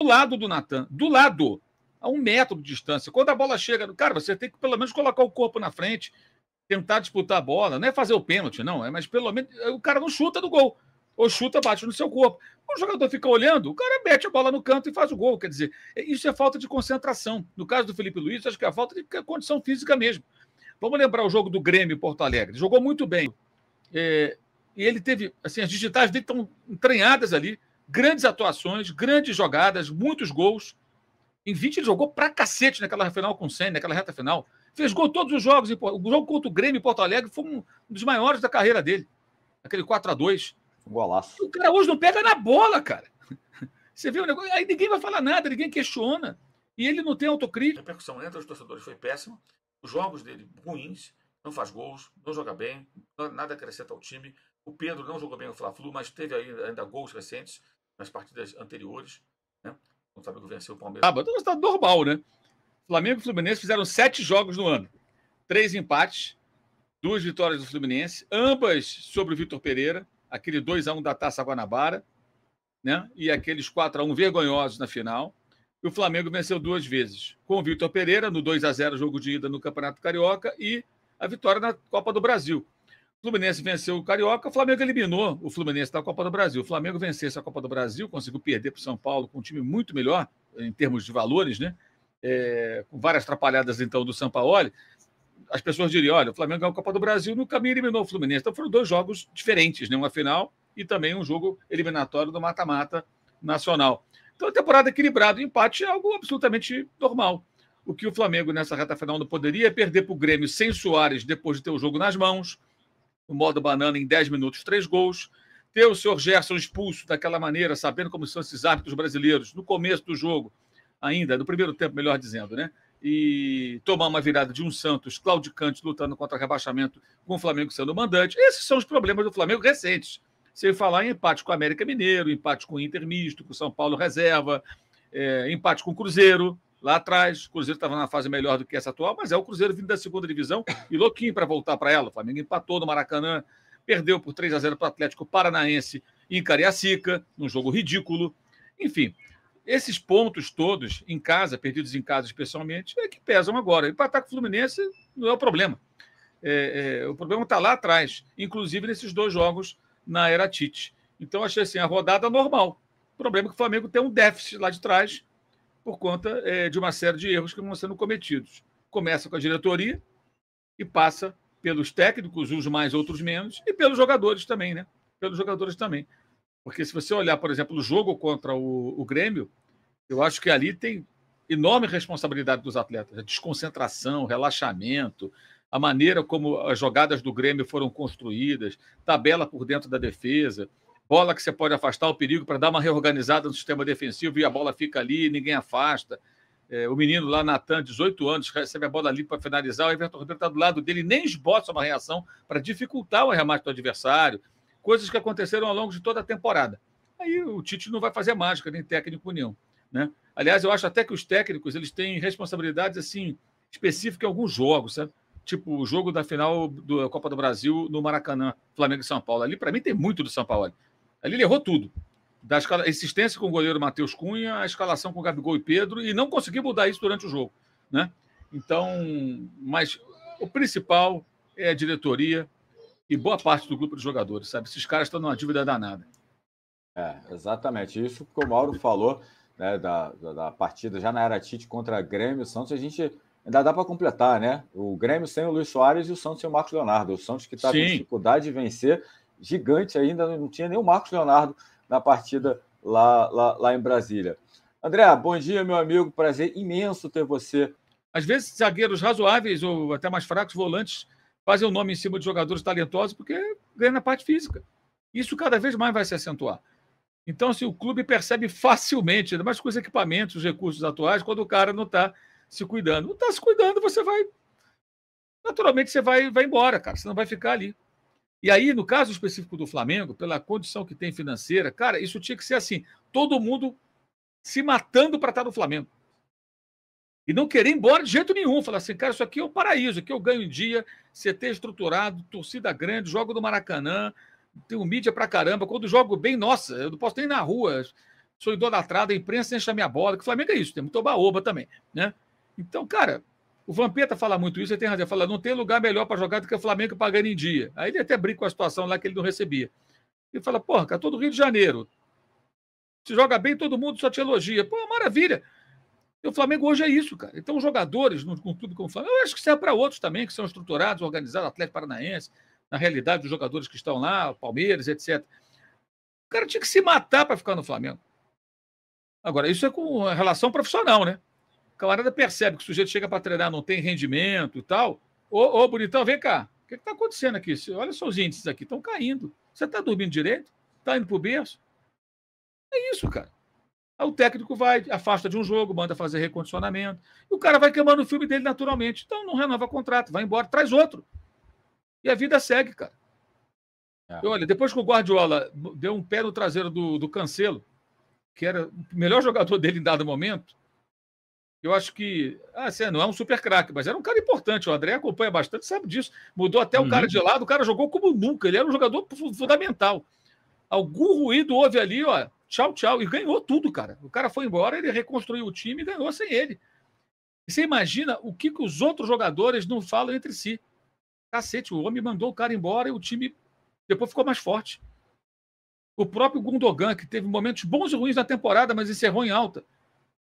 lado do Natan, do lado, a 1 metro de distância. Quando a bola chega, cara, você tem que pelo menos colocar o corpo na frente, tentar disputar a bola, não é fazer o pênalti, não, mas pelo menos o cara não chuta do gol, ou chuta, bate no seu corpo. O jogador fica olhando, o cara mete a bola no canto e faz o gol. Quer dizer, isso é falta de concentração. No caso do Felipe Luiz, acho que é a falta de condição física mesmo. Vamos lembrar o jogo do Grêmio em Porto Alegre. Jogou muito bem. E ele teve, assim, as digitais dele estão entranhadas ali, grandes atuações, grandes jogadas, muitos gols. Em 20 ele jogou pra cacete naquela final com o Senna, naquela reta final. Fez gol todos os jogos. O jogo contra o Grêmio em Porto Alegre foi um dos maiores da carreira dele. Aquele 4-2. Golaço. O cara hoje não pega na bola, cara. Você vê o negócio, aí ninguém vai falar nada, ninguém questiona. E ele não tem autocrítica. A repercussão entre os torcedores foi péssima. Os jogos dele ruins, não faz gols, não joga bem, nada acrescenta ao time. O Pedro não jogou bem no Fla-Flu, mas teve ainda gols recentes nas partidas anteriores. Né? O Flamengo venceu o Palmeiras. Mas está normal, né? Flamengo e Fluminense fizeram 7 jogos no ano. 3 empates, 2 vitórias do Fluminense, ambas sobre o Vitor Pereira, aquele 2-1 da Taça Guanabara, né? E aqueles 4-1 vergonhosos na final. E o Flamengo venceu 2 vezes, com o Vitor Pereira, no 2-0, jogo de ida no Campeonato Carioca, e a vitória na Copa do Brasil. O Fluminense venceu o Carioca, o Flamengo eliminou o Fluminense da Copa do Brasil. O Flamengo vencesse a Copa do Brasil, conseguiu perder para o São Paulo com um time muito melhor, em termos de valores, né? Com várias atrapalhadas, então, do Sampaoli. As pessoas diriam, olha, o Flamengo ganhou a Copa do Brasil, no caminho eliminou o Fluminense. Então foram 2 jogos diferentes, né? Uma final e também um jogo eliminatório do mata-mata nacional. Então, a temporada equilibrada, o empate é algo absolutamente normal. O que o Flamengo, nessa reta final, não poderia é perder para o Grêmio sem Soares, depois de ter o jogo nas mãos, no modo banana, em 10 minutos, 3 gols, ter o senhor Gerson expulso daquela maneira, sabendo como são esses árbitros brasileiros, no começo do jogo, ainda, no primeiro tempo, melhor dizendo, né? E tomar uma virada de um Santos claudicante lutando contra rebaixamento, com o Flamengo sendo mandante. Esses são os problemas do Flamengo recentes. Sem falar em empate com o América Mineiro, empate com o Inter misto, com o São Paulo reserva, empate com o Cruzeiro, lá atrás. O Cruzeiro estava na fase melhor do que essa atual, mas é o Cruzeiro vindo da 2ª divisão e louquinho para voltar para ela. O Flamengo empatou no Maracanã, perdeu por 3-0 para o Atlético Paranaense em Cariacica, num jogo ridículo. Enfim, esses pontos todos, em casa, perdidos em casa especialmente, é que pesam agora. Empatar com o Fluminense não é o problema. O problema está lá atrás, inclusive nesses 2 jogos na era Tite. Então, achei assim, a rodada normal. O problema é que o Flamengo tem um déficit lá de trás por conta de uma série de erros que vão sendo cometidos. Começa com a diretoria e passa pelos técnicos, uns mais, outros menos, e pelos jogadores também, né? Pelos jogadores também. Porque se você olhar, por exemplo, o jogo contra o Grêmio, eu acho que ali tem enorme responsabilidade dos atletas. A desconcentração, relaxamento, a maneira como as jogadas do Grêmio foram construídas, tabela por dentro da defesa, bola que você pode afastar o perigo para dar uma reorganizada no sistema defensivo e a bola fica ali, ninguém afasta. O menino lá, Natan, 18 anos, recebe a bola ali para finalizar, o Everton Ribeiro está do lado dele, nem esboça uma reação para dificultar o arremate do adversário. Coisas que aconteceram ao longo de toda a temporada. Aí o Tite não vai fazer mágica, nem técnico nenhum, né? Aliás, eu acho até que os técnicos eles têm responsabilidades assim, específicas em alguns jogos, sabe? Tipo o jogo da final da Copa do Brasil no Maracanã, Flamengo e São Paulo. Ali, para mim, tem muito do São Paulo. Ali ele errou tudo. Da insistência com o goleiro Matheus Cunha, a escalação com Gabigol e Pedro, e não conseguiu mudar isso durante o jogo, né? Então, mas o principal é a diretoria e boa parte do grupo de jogadores, sabe? Esses caras estão numa dívida danada. Exatamente. Isso que o Mauro falou, né, da partida já na era Tite contra Grêmio e Santos, a gente ainda dá para completar, né? O Grêmio sem o Luiz Soares e o Santos sem o Marcos Leonardo. O Santos que está com dificuldade de vencer, gigante ainda, não tinha nem o Marcos Leonardo na partida lá em Brasília. André, bom dia, meu amigo. Prazer imenso ter você. Às vezes, zagueiros razoáveis ou até mais fracos, volantes, fazem o nome em cima de jogadores talentosos porque ganha na parte física. Isso cada vez mais vai se acentuar. Então, assim, o clube percebe facilmente, ainda mais com os equipamentos, os recursos atuais, quando o cara não está se cuidando. Não está se cuidando, você vai... Naturalmente, você vai embora, cara. Você não vai ficar ali. E aí, no caso específico do Flamengo, pela condição que tem financeira, cara, isso tinha que ser assim. Todo mundo se matando para estar no Flamengo. E não querer ir embora de jeito nenhum. Falar assim, cara, isso aqui é um paraíso. Aqui eu ganho em dia, CT estruturado, torcida grande, jogo do Maracanã, tenho mídia pra caramba. Quando jogo bem, nossa, eu não posso nem ir na rua. sou idolatrado, a imprensa enche a minha bola, que o Flamengo é isso, tem muito oba-oba também, né? Então, cara, o Vampeta fala muito isso, ele tem razão, ele fala, não tem lugar melhor para jogar do que o Flamengo pagando em dia. Aí ele até brinca com a situação lá que ele não recebia. Ele fala, porra, cara, todo Rio de Janeiro, se joga bem, todo mundo só te elogia. Pô, maravilha. E o Flamengo hoje é isso, cara. Então, os jogadores, num clube como o Flamengo, eu acho que serve para outros também, que são estruturados, organizados, Atlético Paranaense, na realidade, os jogadores que estão lá, Palmeiras, etc. O cara tinha que se matar para ficar no Flamengo. Agora, isso é com relação profissional, né? O camarada percebe que o sujeito chega para treinar, não tem rendimento e tal. Ô, bonitão, vem cá. O que está acontecendo aqui? Olha só os índices aqui, estão caindo. Você está dormindo direito? Está indo para o berço? É isso, cara. Aí o técnico vai, afasta de um jogo, manda fazer recondicionamento. E o cara vai queimando o filme dele naturalmente. Então não renova contrato, vai embora, traz outro. E a vida segue, cara. E olha, depois que o Guardiola deu um pé no traseiro do Cancelo, que era o melhor jogador dele em dado momento, eu acho que, assim, não é um super craque, mas era um cara importante. O André acompanha bastante, sabe disso. Mudou até o cara de lado, o cara jogou como nunca. Ele era um jogador fundamental. Algum ruído houve ali, ó. Tchau, tchau. E ganhou tudo, cara. O cara foi embora, ele reconstruiu o time e ganhou sem ele. E você imagina o que os outros jogadores não falam entre si. Cacete, o homem mandou o cara embora e o time depois ficou mais forte. O próprio Gundogan, que teve momentos bons e ruins na temporada, mas encerrou em alta.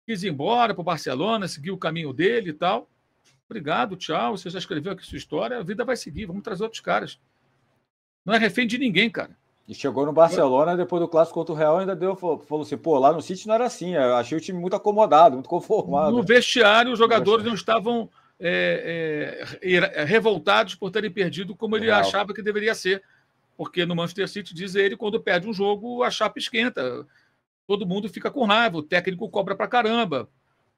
Quis ir embora para o Barcelona, seguiu o caminho dele e tal. Obrigado, tchau. Você já escreveu aqui sua história, a vida vai seguir, vamos trazer outros caras. Não é refém de ninguém, cara. E chegou no Barcelona, depois do clássico contra o Real, ainda falou assim, pô, lá no City não era assim, eu achei o time muito acomodado, muito conformado. No vestiário, os jogadores não estavam revoltados por terem perdido como ele achava que deveria ser. Porque no Manchester City, diz ele, quando perde um jogo, a chapa esquenta. Todo mundo fica com raiva, o técnico cobra pra caramba,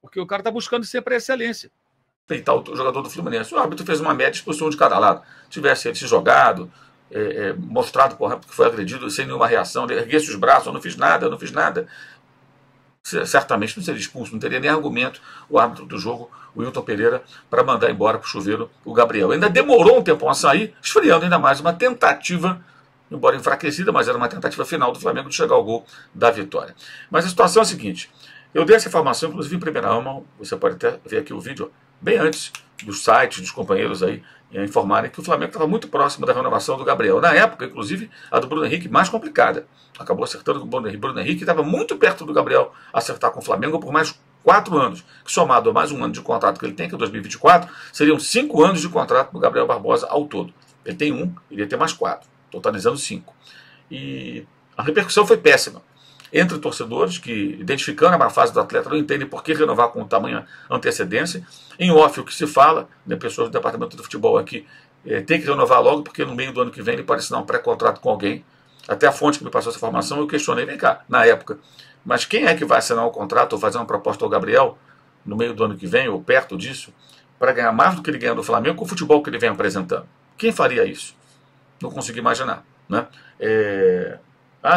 porque o cara tá buscando sempre a excelência. Peitar o jogador do Fluminense. O árbitro fez uma média expulsão de cada lado. Tivesse ele se jogado, mostrado por que foi agredido sem nenhuma reação, ele erguesse os braços, eu não fiz nada, certamente não seria expulso, não teria nem argumento o árbitro do jogo, o Wilton Pereira, para mandar embora para o chuveiro o Gabriel. Ainda demorou um tempo a sair, esfriando ainda mais uma tentativa, embora enfraquecida, mas era uma tentativa final do Flamengo de chegar ao gol da vitória. Mas a situação é a seguinte, eu dei essa informação, inclusive em primeira mão, você pode até ver aqui o vídeo, bem antes dos sites, dos companheiros aí, informarem que o Flamengo estava muito próximo da renovação do Gabriel. Na época, inclusive, a do Bruno Henrique mais complicada. Acabou acertando com o Bruno Henrique, estava muito perto do Gabriel acertar com o Flamengo por mais 4 anos, que somado a mais um ano de contrato que ele tem, que é 2024, seriam 5 anos de contrato do Gabriel Barbosa ao todo. Ele tem 1, ele ia ter mais 4, totalizando 5. E a repercussão foi péssima. Entre torcedores que, identificando a má fase do atleta, não entendem por que renovar com tamanha antecedência. Em off, o que se fala, né, pessoas do departamento de futebol aqui, tem que renovar logo, porque no meio do ano que vem ele pode assinar um pré-contrato com alguém. Até a fonte que me passou essa informação, eu questionei, vem cá, na época, mas quem é que vai assinar um contrato ou fazer uma proposta ao Gabriel no meio do ano que vem, ou perto disso, para ganhar mais do que ele ganha do Flamengo com o futebol que ele vem apresentando? Quem faria isso? Não consigo imaginar. Né?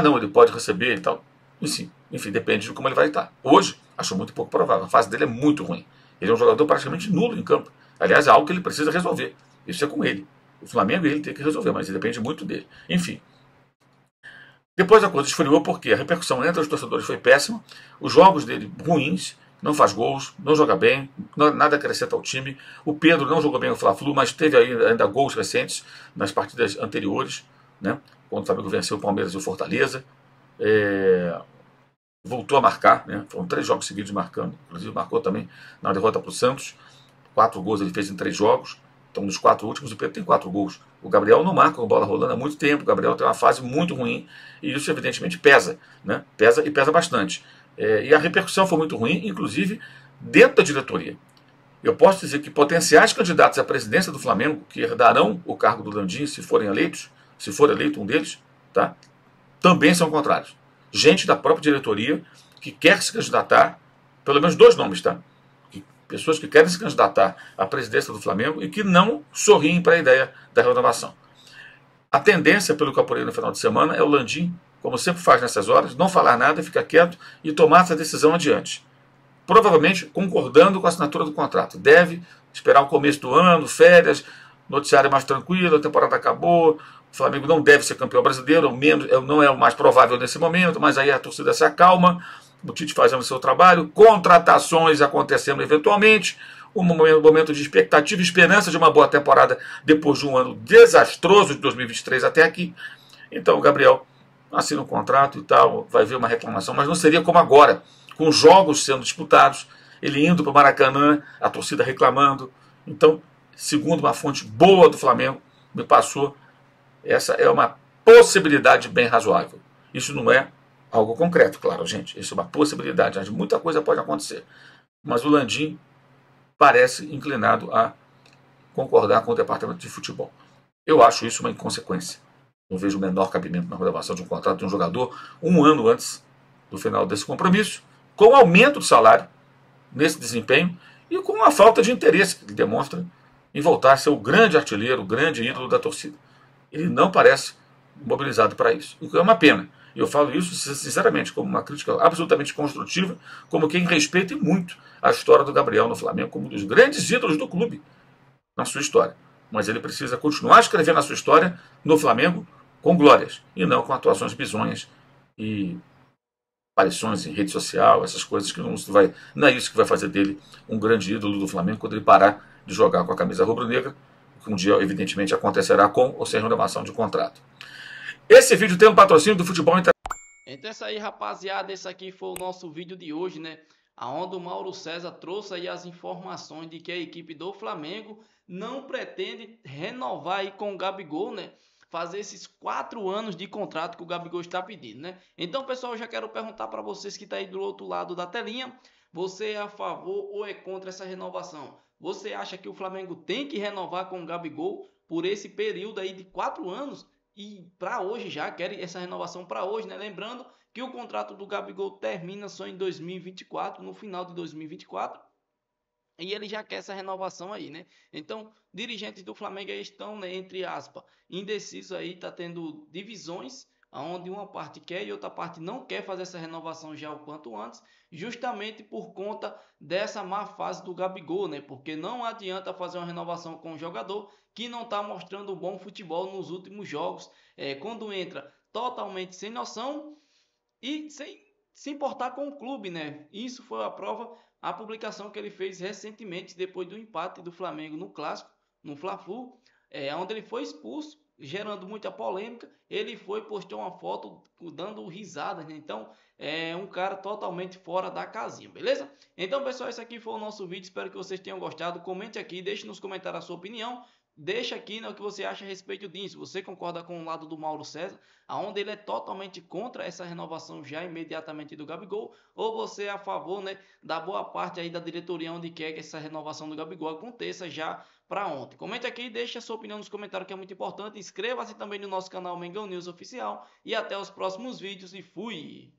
Não, ele pode receber e tal. Enfim, depende de como ele vai estar. Hoje, acho muito pouco provável. A fase dele é muito ruim. Ele é um jogador praticamente nulo em campo. Aliás, é algo que ele precisa resolver. Isso é com ele. O Flamengo ele tem que resolver, mas ele depende muito dele. Enfim. Depois a coisa esfriou porque a repercussão entre os torcedores foi péssima. Os jogos dele ruins, não faz gols, não joga bem, nada acrescenta ao time. O Pedro não jogou bem o Fla-Flu, mas teve ainda gols recentes nas partidas anteriores, né? Quando o Flamengo venceu o Palmeiras e o Fortaleza. Voltou a marcar, né? Foram 3 jogos seguidos marcando, inclusive marcou também na derrota para o Santos, 4 gols ele fez em 3 jogos, então nos 4 últimos o Pedro tem 4 gols. O Gabriel não marca com bola rolando há muito tempo, o Gabriel tem uma fase muito ruim e isso evidentemente pesa, né? Pesa e pesa bastante. E a repercussão foi muito ruim, inclusive dentro da diretoria. Eu posso dizer que potenciais candidatos à presidência do Flamengo, que herdarão o cargo do Landim se forem eleitos, se for eleito um deles, tá? Também são contrários. Gente da própria diretoria que quer se candidatar, pelo menos 2 nomes, tá? Pessoas que querem se candidatar à presidência do Flamengo e que não sorriem para a ideia da renovação. A tendência, pelo que eu apurei no final de semana, é o Landim, como sempre faz nessas horas, não falar nada, ficar quieto e tomar essa decisão adiante. Provavelmente concordando com a assinatura do contrato. Deve esperar o começo do ano, férias, noticiário mais tranquilo, a temporada acabou, O Flamengo não deve ser campeão brasileiro, não é o mais provável nesse momento, mas aí a torcida se acalma, o Tite fazendo o seu trabalho, contratações acontecendo eventualmente, um momento de expectativa e esperança de uma boa temporada depois de um ano desastroso de 2023 até aqui. Então o Gabriel assina um contrato e tal, vai ver uma reclamação, mas não seria como agora, com jogos sendo disputados, ele indo para o Maracanã, a torcida reclamando. Então, segundo uma fonte boa do Flamengo, me passou, essa é uma possibilidade bem razoável. Isso não é algo concreto, claro, gente. Isso é uma possibilidade. Muita coisa pode acontecer. Mas o Landim parece inclinado a concordar com o departamento de futebol. Eu acho isso uma inconsequência. Não vejo o menor cabimento na renovação de um contrato de um jogador um ano antes do final desse compromisso, com aumento de salário nesse desempenho e com a falta de interesse que ele demonstra em voltar a ser o grande artilheiro, o grande ídolo da torcida. Ele não parece mobilizado para isso, o que é uma pena. E eu falo isso sinceramente como uma crítica absolutamente construtiva, como quem respeita muito a história do Gabriel no Flamengo, como um dos grandes ídolos do clube na sua história. Mas ele precisa continuar escrevendo a sua história no Flamengo com glórias, e não com atuações bizonhas e aparições em rede social, essas coisas que não é isso que vai fazer dele um grande ídolo do Flamengo quando ele parar de jogar com a camisa rubro-negra, que um dia evidentemente acontecerá com ou sem renovação de contrato. Esse vídeo tem um patrocínio do Futebol Internacional. Então é isso aí, rapaziada, esse aqui foi o nosso vídeo de hoje, né? Aonde o Mauro César trouxe aí as informações de que a equipe do Flamengo não pretende renovar aí com o Gabigol, né? Fazer esses 4 anos de contrato que o Gabigol está pedindo, né? Então, pessoal, eu já quero perguntar para vocês que estão aí do outro lado da telinha, você é a favor ou é contra essa renovação? Você acha que o Flamengo tem que renovar com o Gabigol por esse período aí de 4 anos? E para hoje já, quer essa renovação para hoje, né? Lembrando que o contrato do Gabigol termina só em 2024, no final de 2024. E ele já quer essa renovação aí, né? Então, dirigentes do Flamengo aí estão, né, entre aspas, indecisos aí, tá tendo divisões, onde uma parte quer e outra parte não quer fazer essa renovação já o quanto antes, justamente por conta dessa má fase do Gabigol, né? Porque não adianta fazer uma renovação com um jogador que não tá mostrando bom futebol nos últimos jogos, quando entra totalmente sem noção e sem se importar com o clube, né? Isso foi a prova, a publicação que ele fez recentemente depois do empate do Flamengo no Clássico, no Fla-Flu, onde ele foi expulso, gerando muita polêmica. Ele postou uma foto dando risadas, né? Então é um cara totalmente fora da casinha, beleza? Então, pessoal, esse aqui foi o nosso vídeo, espero que vocês tenham gostado. Comente aqui, deixe nos comentários a sua opinião. Deixa aqui, né, o que você acha a respeito disso. Você concorda com o lado do Mauro César, aonde ele é totalmente contra essa renovação já imediatamente do Gabigol, ou você é a favor, né, da boa parte aí da diretoria onde quer que essa renovação do Gabigol aconteça já para ontem? Comente aqui, deixe a sua opinião nos comentários, que é muito importante. Inscreva-se também no nosso canal Mengão News Oficial e até os próximos vídeos e fui!